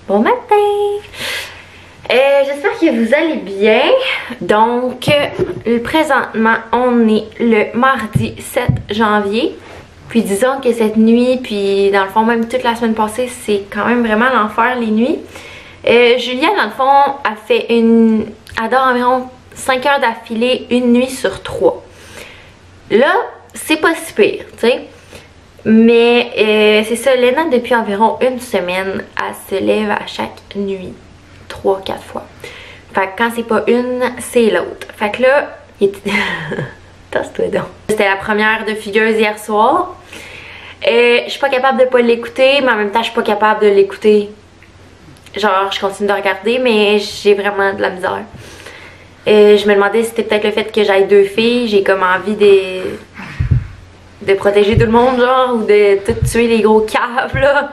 Bon matin! J'espère que vous allez bien. Donc, présentement, on est le mardi 7 janvier. Puis disons que cette nuit, puis dans le fond, même toute la semaine passée, c'est quand même vraiment l'enfer les nuits. Julia, dans le fond, elle dort environ 5 heures d'affilée, une nuit sur 3. Là, c'est pas si pire, tu sais. Mais c'est ça, Léna, depuis environ une semaine, elle se lève à chaque nuit 3-4 fois. Fait que quand c'est pas une, c'est l'autre. Fait que là, tasse-toi donc. C'était la première de Fugueuse hier soir. Je suis pas capable de pas l'écouter, mais en même temps, je suis pas capable de l'écouter. Genre, je continue de regarder, mais j'ai vraiment de la misère. Je me demandais si c'était peut-être le fait que j'aille 2 filles. J'ai comme envie de protéger tout le monde, genre, ou de tout tuer les gros caves, là.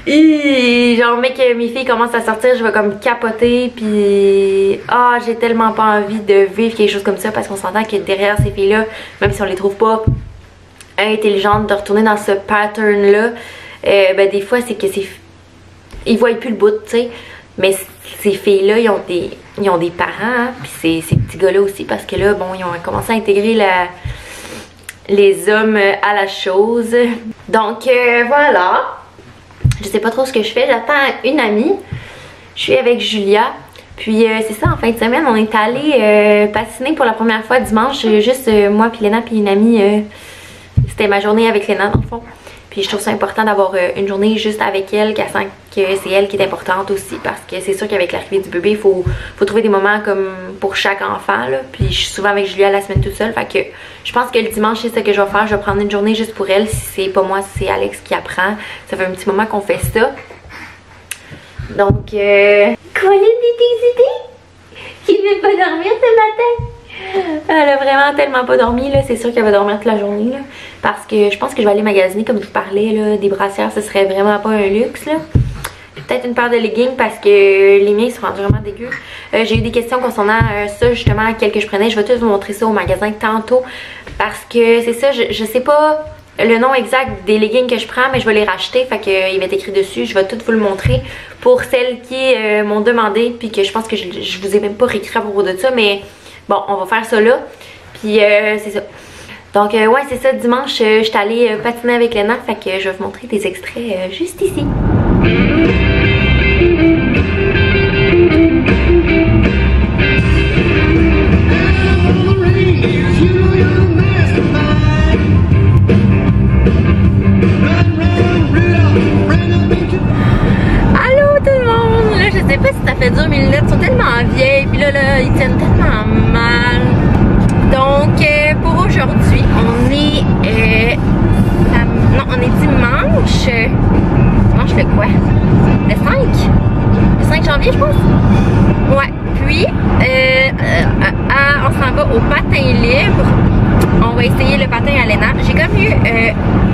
Et genre, mec, mes filles commencent à sortir, je vais comme capoter, puis j'ai tellement pas envie de vivre quelque chose comme ça, parce qu'on s'entend que derrière ces filles-là, même si on les trouve pas intelligentes, de retourner dans ce pattern-là, ben des fois, c'est que ils voient plus le bout, tu sais. Mais ces filles-là, ils ont des parents, hein, puis ces petits gars-là aussi, parce que là, bon, ils ont commencé à intégrer les hommes à la chose. Donc, voilà. Je sais pas trop ce que je fais. J'attends une amie. Je suis avec Julia. Puis, c'est ça, en fin de semaine, on est allé patiner pour la première fois dimanche. Juste moi, puis Léna, puis une amie. C'était ma journée avec Léna, dans le fond. Puis je trouve ça important d'avoir une journée juste avec elle, qu'elle sent que c'est elle qui est importante aussi. Parce que c'est sûr qu'avec l'arrivée du bébé, il faut trouver des moments comme pour chaque enfant, là. Puis je suis souvent avec Julia la semaine toute seule. Fait que je pense que le dimanche, c'est ce que je vais faire. Je vais prendre une journée juste pour elle. Si c'est pas moi, si c'est Alex qui apprend. Ça fait un petit moment qu'on fait ça. Donc, Colline des idées? Qui ne veut pas dormir ce matin? Elle a vraiment tellement pas dormi, là. C'est sûr qu'elle va dormir toute la journée, là. Parce que je pense que je vais aller magasiner, comme je vous parlais, là. Des brassières, ce serait vraiment pas un luxe, là. Peut-être une paire de leggings parce que les miens sont rendus vraiment dégueux. J'ai eu des questions concernant ça, justement, quel que je prenais. Je vais tous vous montrer ça au magasin tantôt. Parce que c'est ça, je sais pas le nom exact des leggings que je prends, mais je vais les racheter. Fait qu'il va être écrit dessus. Je vais tout vous le montrer pour celles qui m'ont demandé. Puis que je pense que je vous ai même pas réécrit à propos de ça, mais bon, on va faire ça là. Puis c'est ça. Donc ouais, c'est ça, dimanche, je suis allée patiner avec Léna. Fait que je vais vous montrer des extraits juste ici. Allô tout le monde! Là, je sais pas si ça fait dur, mes lunettes sont tellement vieilles. Puis là, ils tiennent tellement mal. Donc, pour aujourd'hui, on est dimanche. Dimanche le quoi? Le 5? Le 5 janvier, je pense? Ouais. Puis, on s'en va au patin libre. On va essayer le patin à Léna. J'ai comme eu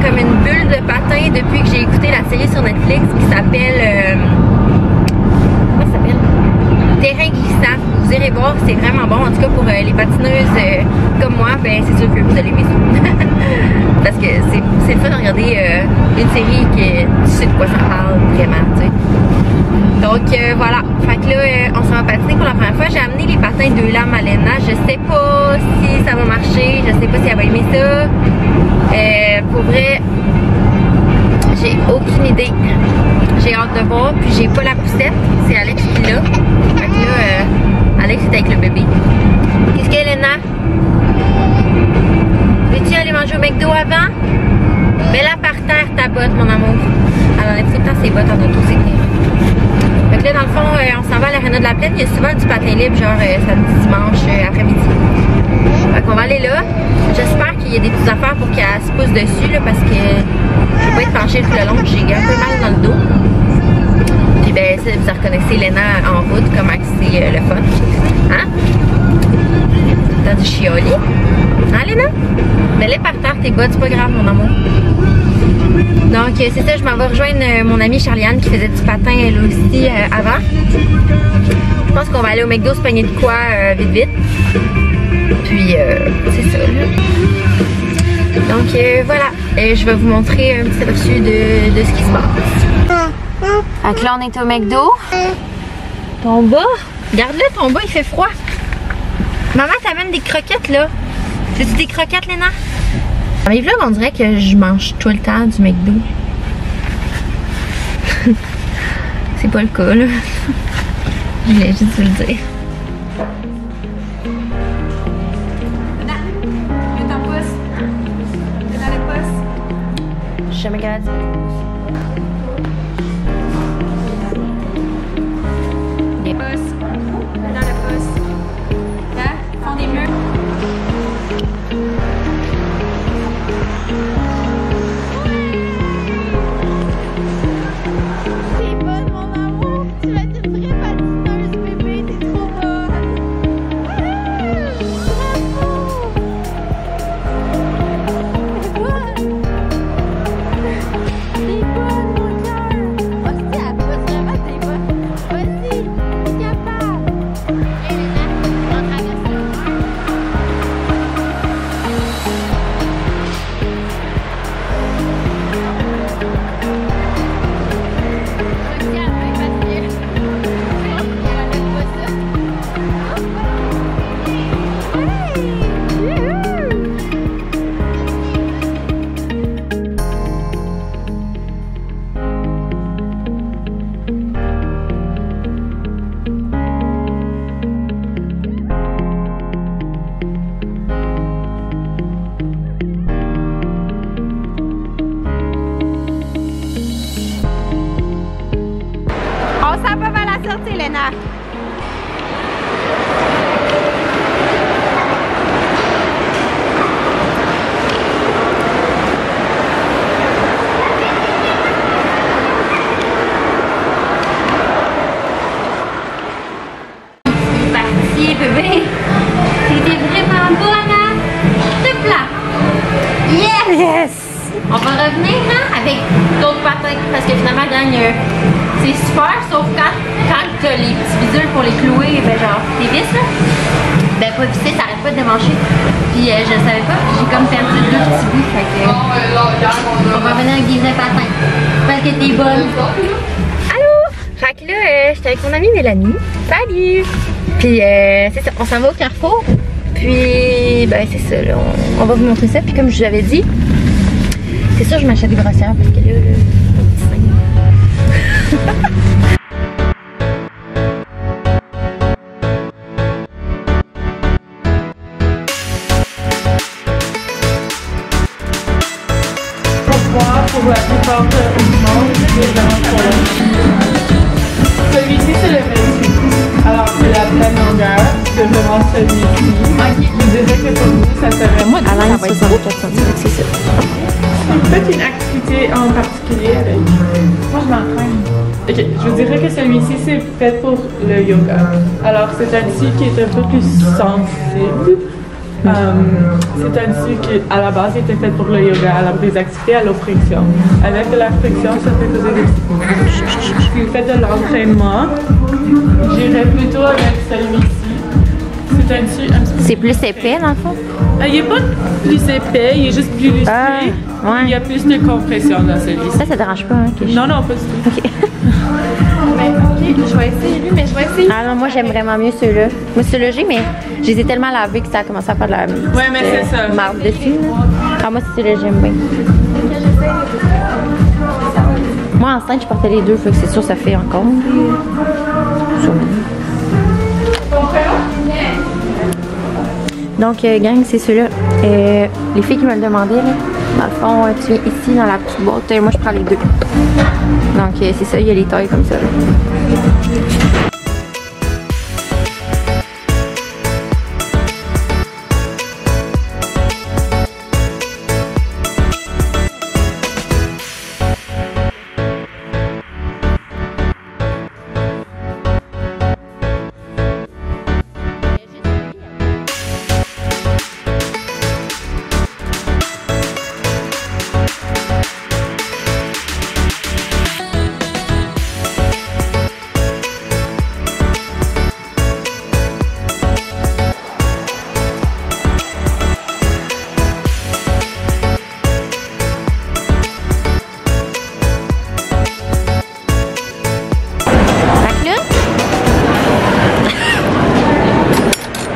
comme une bulle de patin depuis que j'ai écouté la série sur Netflix qui s'appelle... comment ça s'appelle? Terrain glissant. Vous irez voir, c'est vraiment bon. En tout cas, pour les patineuses comme moi, ben c'est sûr que vous allez aimer ça. Parce que c'est le fun de regarder une série qui tu sais de quoi ça parle vraiment, tu sais. Donc voilà. Fait que là, on s'en va patiner pour la première fois. J'ai amené les patins 2 lames à Léna. Je sais pas si ça va marcher. Je sais pas si elle va aimer ça. Pour vrai, j'ai aucune idée. J'ai hâte de voir. Puis j'ai pas la poussette. C'est Alex qui l'a. Fait que là, Alex est avec le bébé. Qu'est-ce qu'il y a, Léna? Veux-tu aller manger au McDo avant? Mets-la par terre, ta botte, mon amour. Elle enlève tout le temps ses bottes en auto, c'est clair. Fait que là, dans le fond, on s'en va à l'Arena de la Plaine. Il y a souvent du patin libre, genre samedi, dimanche, après-midi. Fait qu'on va aller là. J'espère qu'il y a des petites affaires pour qu'elle se pousse dessus, là, parce que je vais pas être penchée tout le long. J'ai un peu mal dans le dos. Puis ben, ça, vous reconnaissez Léna en route, comment c'est le fun. Hein? T'as du chioli? Hein, Léna? Mets-les par terre, tes bottes, c'est pas grave, mon amour. Donc, c'est ça, je m'en vais rejoindre mon amie Charliane qui faisait du patin elle aussi avant. Je pense qu'on va aller au McDo se pogner de quoi vite. Puis, c'est ça, là. Donc, voilà. Je vais vous montrer un petit aperçu de ce qui se passe. Fait que là, on est au McDo. Ton bas, regarde-le, ton bas, il fait froid. Maman t'amène des croquettes, là. Veux-tu des croquettes, Léna? Dans mes vlogs, on dirait que je mange tout le temps du McDo. C'est pas le cas, là. Je voulais juste vous le dire. Je suis jamais capable de dire. Les pouces. Dans le pouce. Là, fond des murs. T'es bonne, mon amour. Tu vas être une vraie patineuse, bébé. T'es trop bonne. Bravo. T'es bonne, mon cœur. Vas-y, elle pousse vraiment, t'es bonne. Vas-y, t'es capable. Hé, Léna, tu vas traverser le mur. Regarde, mais parce que... Elle aime pas ça. Hey! On s'en va vers la sortie, Léna. Parti, bébé. C'était vraiment bonne, hein? Tout plat. Yes! On va revenir, hein, avec d'autres patins parce que finalement, gang, c'est super, sauf quand t'as les petits bidules pour les clouer, ben genre, les vis, là, ben pas vissé, ça arrête pas de démancher. Puis je le savais pas, puis j'ai comme perdu 2 petits bouts, fait que on va revenir avec des vrais patins. Parce que t'es bonne. Allô? Fait que là, j'étais avec mon amie Mélanie. Salut! Puis c'est ça, on s'en va au Carrefour. Puis ben c'est ça, là, on va vous montrer ça. Puis comme je vous avais dit, c'est sûr je m'achète des brassières parce que là, mon petit sein. Pour la plupart du monde, les gens pour la celui-ci, c'est le 28. Alors, c'est la pleine longueur. C'est vraiment celui-ci. Je dirais que pour vous, ça serait moi. À l'aise 64 cm, c'est ça. Faites une activité en particulier avec. Moi, je m'entraîne. Ok, je vous dirais que celui-ci, c'est fait pour le yoga. Alors, c'est un tissu qui est un peu plus sensible. C'est un tissu qui, à la base, était fait pour le yoga, alors des activités à l'oppression. Avec de la friction, ça fait poser des petits points. Si vous faites de l'entraînement, j'irais plutôt avec celui-ci. C'est un tissu un petit peu... C'est plus épais dans le fond? Il n'est pas plus épais, il est juste plus lustré. Ah, ouais. Il y a plus de compression dans celui-ci. Ça dérange pas, hein? Non, non, pas du tout. Ok. Mais ok, je vais essayer lui, mais je vais essayer. Ah non, moi j'aime vraiment mieux ceux-là. Moi ceux-là j'ai, mais je les ai tellement lavés que ça a commencé à faire de la Ouais, mais c'est ça. marde dessus. Là. Ah moi c'est ceux-là j'aime bien. Moi enceinte je portais les deux, fait que c'est sûr ça fait encore. Sûrement. Donc gang, c'est ceux-là. Les filles qui me le demandaient, là, dans le fond, tu viens ici dans la petite boîte, moi je prends les deux. Donc c'est ça, il y a les tailles comme ça. Là.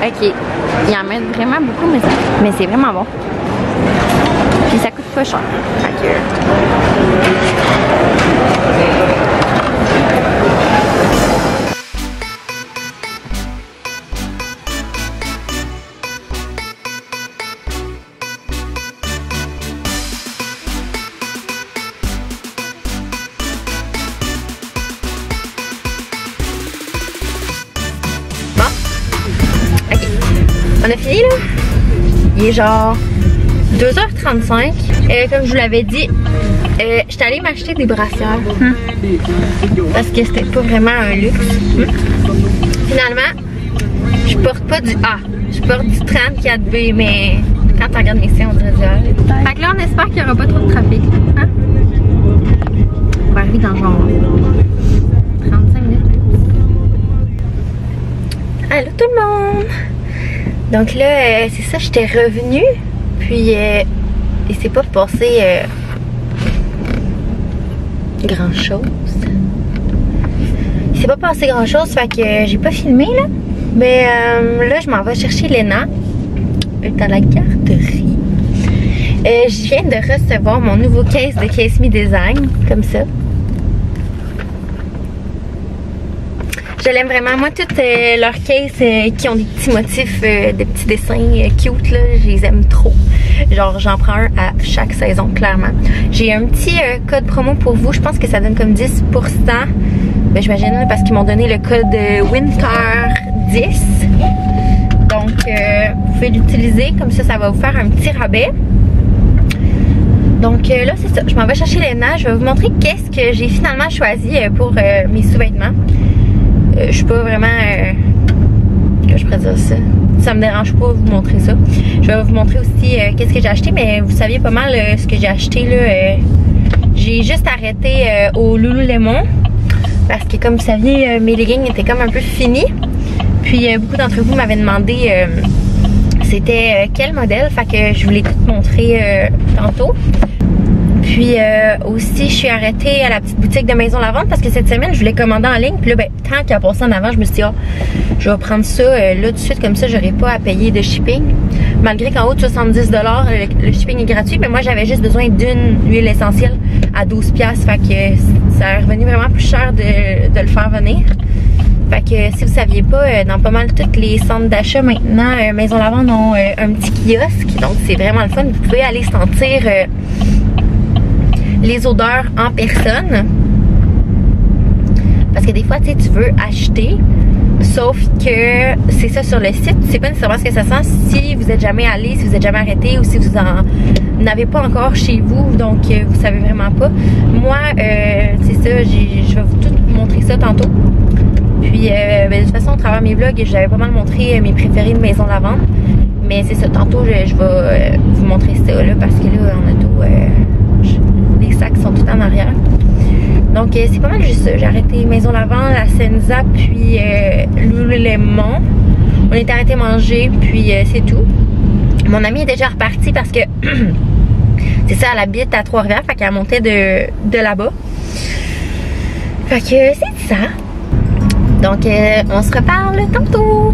Ok. Ils en mettent vraiment beaucoup, mais c'est vraiment bon. Puis ça coûte pas cher. Fait que... On a fini là? Il est genre 2h35. Comme je vous l'avais dit, j'étais allée m'acheter des brassières. Parce que c'était pas vraiment un luxe. Finalement, je porte pas du A. Je porte du 34B, mais quand tu regardes mes seins, on dirait du A. Fait que là, on espère qu'il y aura pas trop de trafic. Hein? On va arriver dans genre 35 minutes. Allô tout le monde! Donc là, c'est ça, j'étais revenue, puis il s'est pas passé grand chose. Il s'est pas passé grand chose, fait que j'ai pas filmé là. Mais là, je m'en vais chercher Léna dans la garderie. Je viens de recevoir mon nouveau case de Case Me Design, comme ça. Je l'aime vraiment. Moi, toutes leurs cases qui ont des petits motifs, des petits dessins cute, là, je les aime trop. Genre, j'en prends un à chaque saison, clairement. J'ai un petit code promo pour vous. Je pense que ça donne comme 10%. Ben, j'imagine, parce qu'ils m'ont donné le code Winter 10. Donc, vous pouvez l'utiliser. Comme ça va vous faire un petit rabais. Donc là, c'est ça. Je m'en vais chercher Léna. Je vais vous montrer qu'est-ce que j'ai finalement choisi pour mes sous-vêtements. Je suis pas vraiment... que je pourrais dire ça. Ça me dérange pas de vous montrer ça. Je vais vous montrer aussi qu'est-ce que j'ai acheté, mais vous saviez pas mal ce que j'ai acheté là. J'ai juste arrêté au Lululemon parce que comme vous saviez, mes leggings étaient comme un peu finis. Puis beaucoup d'entre vous m'avaient demandé c'était quel modèle, fait que je vous l'ai tout montré tantôt. Puis aussi, je suis arrêtée à la petite boutique de Maison Lavande parce que cette semaine, je voulais commander en ligne. Puis là, ben, tant qu'à passer en avant, je me suis dit, oh, je vais prendre ça là tout de suite, comme ça, j'aurai pas à payer de shipping. Malgré qu'en haut de 70$, le shipping est gratuit. Mais moi, j'avais juste besoin d'une huile essentielle à 12$. Fait que ça a revenu vraiment plus cher de le faire venir. Fait que si vous saviez pas, dans pas mal tous les centres d'achat maintenant, Maison Lavande ont un petit kiosque. Donc, c'est vraiment le fun. Vous pouvez aller sentir... les odeurs en personne, parce que des fois tu sais, tu veux acheter, sauf que c'est ça sur le site, tu sais pas nécessairement ce que ça sent si vous êtes jamais allé, si vous êtes jamais arrêté ou si vous en n'avez pas encore chez vous, donc vous savez vraiment pas. Moi c'est ça, je vais vous tout montrer ça tantôt. Puis ben, de toute façon, au travers de mes vlogs, j'avais pas mal montré mes préférés de Maison Lavande, mais c'est ça, tantôt je vais vous montrer ça là, parce que là en auto les sacs sont tout en arrière. Donc c'est pas mal juste ça. J'ai arrêté Maison Lavande, la Senza, puis Lululemon. On est arrêté manger, puis c'est tout. Mon amie est déjà repartie parce que c'est ça, elle habite à Trois-Rivières, fait qu'elle montait de là-bas. Fait que c'est ça. Donc on se reparle tantôt.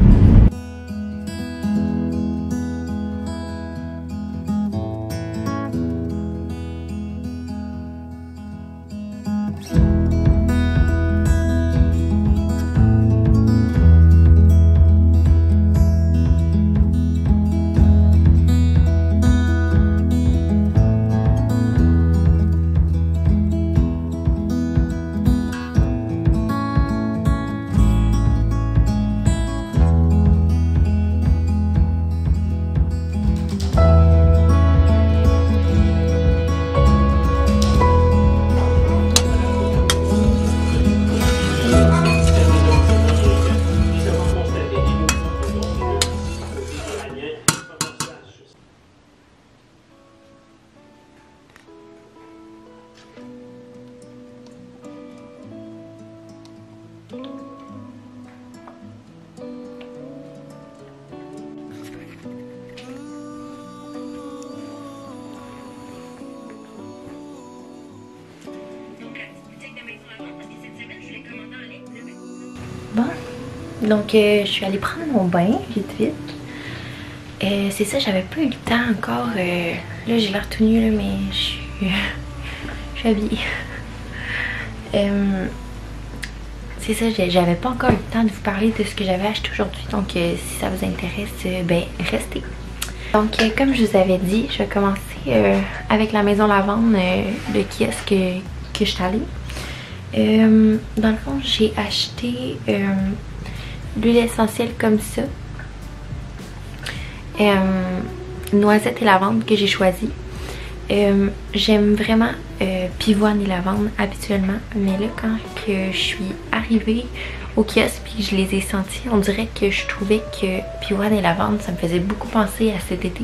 Donc je suis allée prendre mon bain vite vite. C'est ça, j'avais pas eu le temps encore. Là j'ai l'air tout nu là, mais je suis habillée. C'est ça, j'avais pas encore eu le temps de vous parler de ce que j'avais acheté aujourd'hui. Donc si ça vous intéresse, ben restez. Donc comme je vous avais dit, je vais commencer avec la maison lavande, le kiosque que je suis allée. Dans le fond, j'ai acheté l'huile essentielle comme ça. Noisette et lavande que j'ai choisi. J'aime vraiment pivoine et lavande habituellement, mais là quand que je suis arrivée au kiosque puis je les ai sentis, on dirait que je trouvais que pivoine et lavande ça me faisait beaucoup penser à cet été.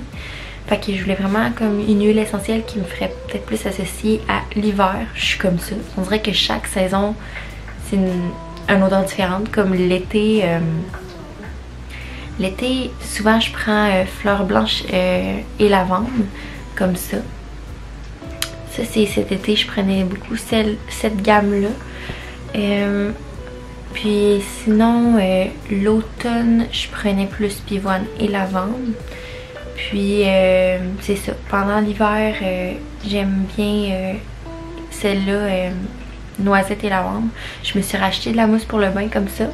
Fait que je voulais vraiment comme une huile essentielle qui me ferait peut-être plus associée à l'hiver. Je suis comme ça. On dirait que chaque saison c'est une odeur différente. Comme l'été, souvent je prends fleurs blanches et lavande comme ça. Ça c'est cet été, je prenais beaucoup cette gamme-là. Puis sinon, l'automne, je prenais plus pivoine et lavande. Puis c'est ça, pendant l'hiver, j'aime bien celle-là, noisette et lavande. Je me suis racheté de la mousse pour le bain comme ça.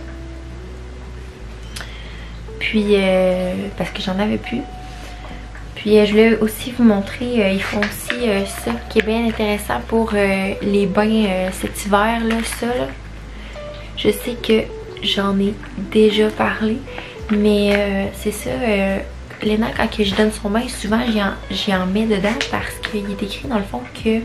Puis, parce que j'en avais plus. Puis je voulais aussi vous montrer, ils font aussi ça qui est bien intéressant pour les bains cet hiver là, ça là. Je sais que j'en ai déjà parlé, mais c'est ça, Léna quand que je donne son bain, souvent j'y en mets dedans parce qu'il est écrit dans le fond que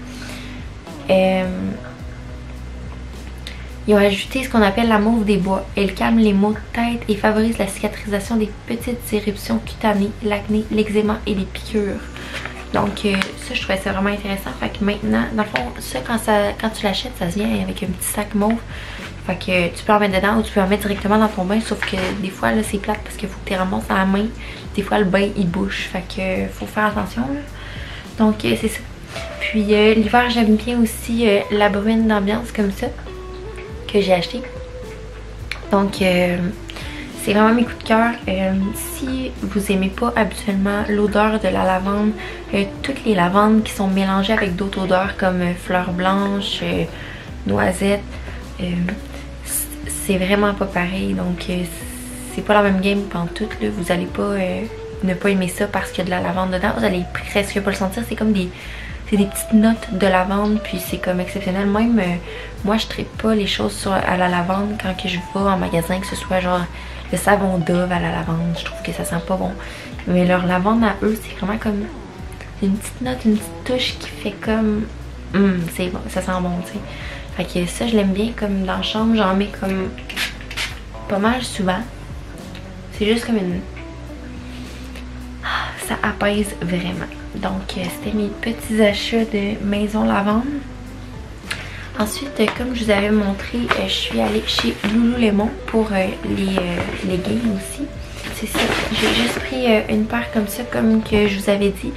ils ont ajouté ce qu'on appelle la mauve des bois. Elle calme les maux de tête et favorise la cicatrisation des petites éruptions cutanées, l'acné, l'eczéma et les piqûres. Donc ça, je trouvais ça vraiment intéressant. Fait que maintenant, dans le fond, ça quand tu l'achètes, ça vient avec un petit sac mauve. Fait que tu peux en mettre dedans ou tu peux en mettre directement dans ton bain. Sauf que des fois, là, c'est plate parce qu'il faut que tu ramasses à la main. Des fois, le bain, il bouge. Fait que faut faire attention, là. Donc c'est ça. Puis l'hiver, j'aime bien aussi la bruine d'ambiance comme ça que j'ai acheté. Donc c'est vraiment mes coups de cœur. Si vous aimez pas habituellement l'odeur de la lavande, toutes les lavandes qui sont mélangées avec d'autres odeurs comme fleurs blanches, noisettes, c'est vraiment pas pareil. Donc c'est pas la même game pantoute là. Vous allez pas ne pas aimer ça parce qu'il y a de la lavande dedans. Vous allez presque pas le sentir. C'est comme des petites notes de lavande, puis c'est comme exceptionnel. Même moi je traite pas les choses à la lavande quand que je vais en magasin, que ce soit genre le savon Dove à la lavande, je trouve que ça sent pas bon. Mais leur lavande à eux, c'est vraiment comme une petite note, une petite touche qui fait comme c'est bon, ça sent bon, tu sais. Fait que ça je l'aime bien. Comme dans la chambre, j'en mets comme pas mal souvent. C'est juste comme une... ça apaise vraiment. Donc c'était mes petits achats de maison lavande. Ensuite, comme je vous avais montré, je suis allée chez Lululemon pour les leggings aussi. C'est ça, j'ai juste pris une paire comme ça, comme que je vous avais dit.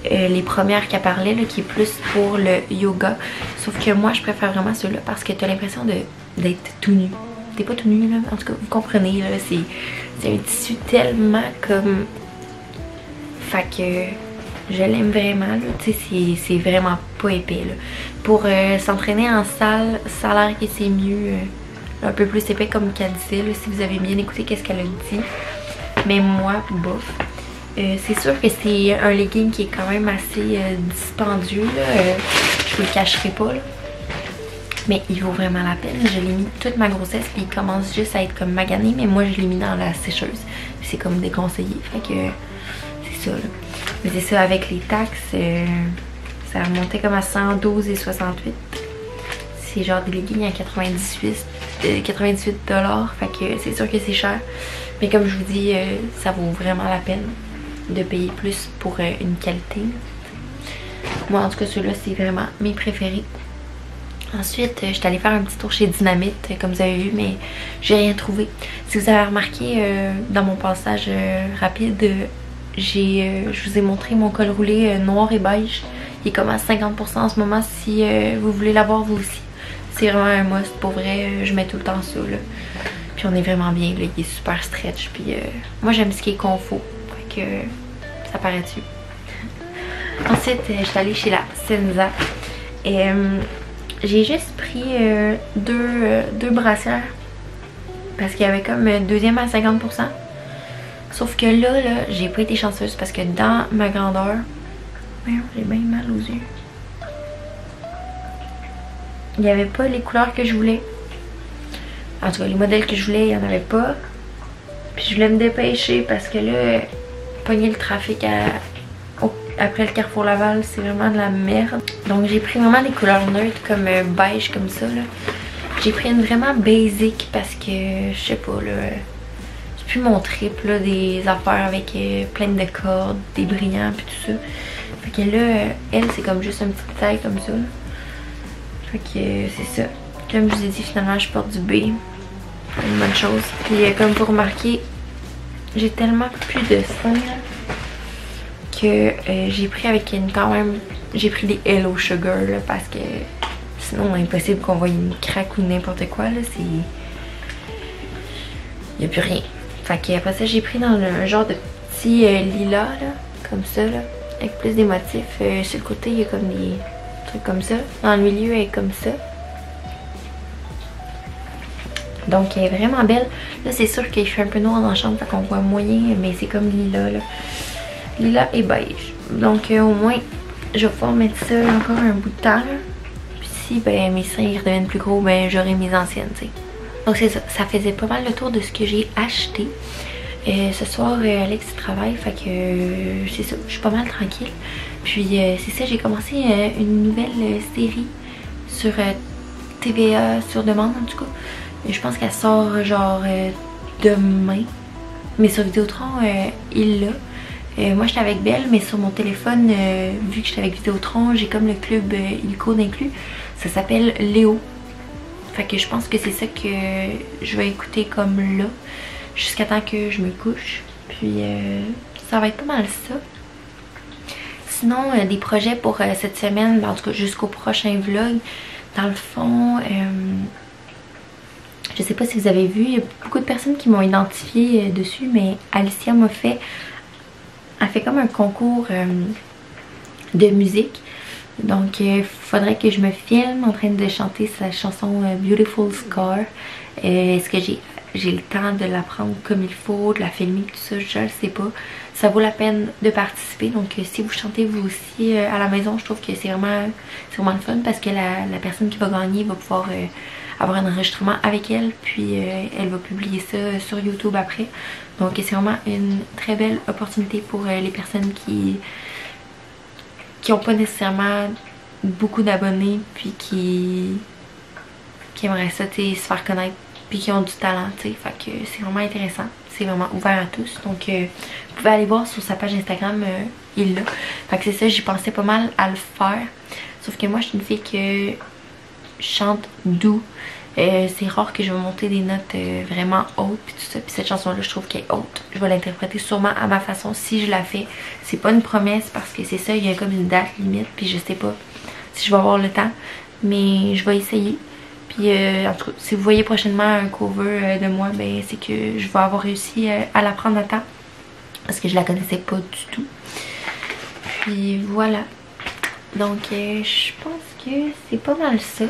Les premières qu'elle parlait, là, qui est plus pour le yoga. Sauf que moi, je préfère vraiment ceux-là parce que t'as l'impression d'être tout nu. T'es pas tout nu, là. En tout cas, vous comprenez, là. C'est un tissu tellement comme... Fait que... je l'aime vraiment, là. Tu sais, c'est vraiment pas épais, là. Pour s'entraîner en salle, ça a l'air que c'est mieux un peu plus épais comme qu'elle disait, là, si vous avez bien écouté qu'est-ce qu'elle a dit. Mais moi, bof. C'est sûr que c'est un legging qui est quand même assez dispendieux, là. Je vous le cacherai pas, là. Mais il vaut vraiment la peine. Je l'ai mis toute ma grossesse, puis il commence juste à être comme magané, mais moi je l'ai mis dans la sécheuse. C'est comme déconseillé, fait que c'est ça, là. Mais c'est ça, avec les taxes, ça a remonté comme à 112,68. C'est genre des leggings à 98 $, fait que c'est sûr que c'est cher. Mais comme je vous dis, ça vaut vraiment la peine de payer plus pour une qualité. Moi en tout cas, ceux-là, c'est vraiment mes préférés. Ensuite, je suis allée faire un petit tour chez Dynamite, comme vous avez vu, mais j'ai rien trouvé. Si vous avez remarqué dans mon passage rapide, je vous ai montré mon col roulé noir et beige. Il est comme à 50% en ce moment si vous voulez l'avoir vous aussi. C'est vraiment un must, pour vrai, je mets tout le temps ça là. Puis Puis on est vraiment bien, là, il est super stretch. Puis moi j'aime ce qui est confort. Fait que ça paraît dessus. Ensuite, je suis allée chez la Senza. Et j'ai juste pris deux brassières. Parce qu'il y avait comme deuxième à 50%. Sauf que là, j'ai pas été chanceuse parce que dans ma grandeur, j'ai bien mal aux yeux. Il n'y avait pas les couleurs que je voulais. En tout cas, les modèles que je voulais, il n'y en avait pas. Puis je voulais me dépêcher parce que là, pogner le trafic après le Carrefour Laval, c'est vraiment de la merde. Donc j'ai pris vraiment des couleurs neutres comme beige comme ça là. J'ai pris une vraiment basic parce que je sais pas là. J'ai plus mon trip là, des affaires avec plein de cordes, des brillants puis tout ça. Fait que là, elle c'est comme juste un petit détail comme ça là. Fait que c'est ça. Comme je vous ai dit, finalement je porte du B. Une bonne chose. Puis comme vous remarquez, j'ai tellement plus de seins là, que j'ai pris avec une quand même. J'ai pris des Hello Sugar là, parce que sinon impossible qu'on voie une craque ou n'importe quoi là. C'est. Il n'y a plus rien. Fait que après ça, j'ai pris dans un genre de petit lilas là, comme ça là, avec plus des motifs. Sur le côté, il y a comme des trucs comme ça. Dans le milieu, elle est comme ça. Donc elle est vraiment belle. Là c'est sûr qu'il fait un peu noir dans la chambre, fait qu'on voit moyen, mais c'est comme lilas là. Lilas et beige. Donc au moins je vais pouvoir mettre ça encore un bout de temps là. Puis si ben mes seins redeviennent plus gros, ben j'aurai mes anciennes, tu sais. Donc c'est ça, ça faisait pas mal le tour de ce que j'ai acheté. Ce soir Alex travaille, fait que c'est ça, je suis pas mal tranquille. Puis c'est ça, j'ai commencé une nouvelle série sur TVA sur demande en tout cas. Je pense qu'elle sort genre demain. Mais sur Vidéotron, il l'a. Moi j'étais avec Belle, mais sur mon téléphone, vu que j'étais avec Vidéotron, j'ai comme le club illico d'inclus. Ça s'appelle Léo. Fait que je pense que c'est ça que je vais écouter comme là. Jusqu'à temps que je me couche. Puis ça va être pas mal ça. Sinon, des projets pour cette semaine, en tout cas jusqu'au prochain vlog. Dans le fond... je sais pas si vous avez vu, il y a beaucoup de personnes qui m'ont identifié dessus, mais Alicia m'a fait... Elle fait comme un concours de musique. Donc il faudrait que je me filme en train de chanter sa chanson Beautiful Scar. Est-ce que j'ai le temps de l'apprendre comme il faut, de la filmer, tout ça, je le sais pas. Ça vaut la peine de participer. Donc si vous chantez vous aussi à la maison, je trouve que c'est vraiment le fun parce que la personne qui va gagner va pouvoir... avoir un enregistrement avec elle, puis elle va publier ça sur YouTube après. Donc c'est vraiment une très belle opportunité pour les personnes qui ont pas nécessairement beaucoup d'abonnés, puis qui aimeraient ça, tu sais, se faire connaître, puis qui ont du talent, tu sais. Fait que c'est vraiment intéressant, c'est vraiment ouvert à tous. Donc vous pouvez aller voir sur sa page Instagram, il l'a. Fait que c'est ça, j'y pensais pas mal à le faire. Sauf que moi je suis une fille que chante doux. C'est rare que je vais monter des notes vraiment hautes puis tout ça. Puis cette chanson là je trouve qu'elle est haute. Je vais l'interpréter sûrement à ma façon si je la fais. C'est pas une promesse parce que c'est ça, il y a comme une date limite. Puis je sais pas si je vais avoir le temps. Mais je vais essayer. Puis en tout cas, si vous voyez prochainement un cover de moi, ben c'est que je vais avoir réussi à la prendre à temps. Parce que je la connaissais pas du tout. Puis voilà. Donc je pense que c'est pas mal ça.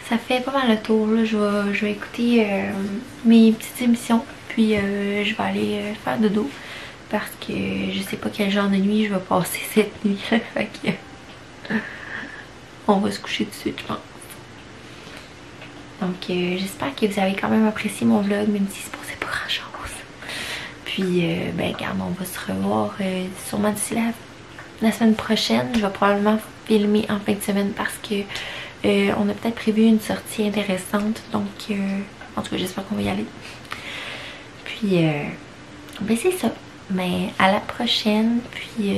Ça fait pas mal le tour là. Je vais écouter mes petites émissions. Puis je vais aller faire dodo. Parce que je sais pas quel genre de nuit je vais passer cette nuit là. Fait que on va se coucher tout de suite je pense. Donc j'espère que vous avez quand même apprécié mon vlog. Même si c'est pas grand chose. Puis ben regarde, on va se revoir sûrement d'ici la semaine prochaine. Je vais probablement filmer en fin de semaine parce que on a peut-être prévu une sortie intéressante. Donc en tout cas j'espère qu'on va y aller. Puis ben c'est ça. Mais à la prochaine. Puis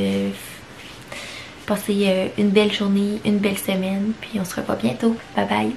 passez une belle journée, une belle semaine. Puis on se revoit bientôt. Bye bye.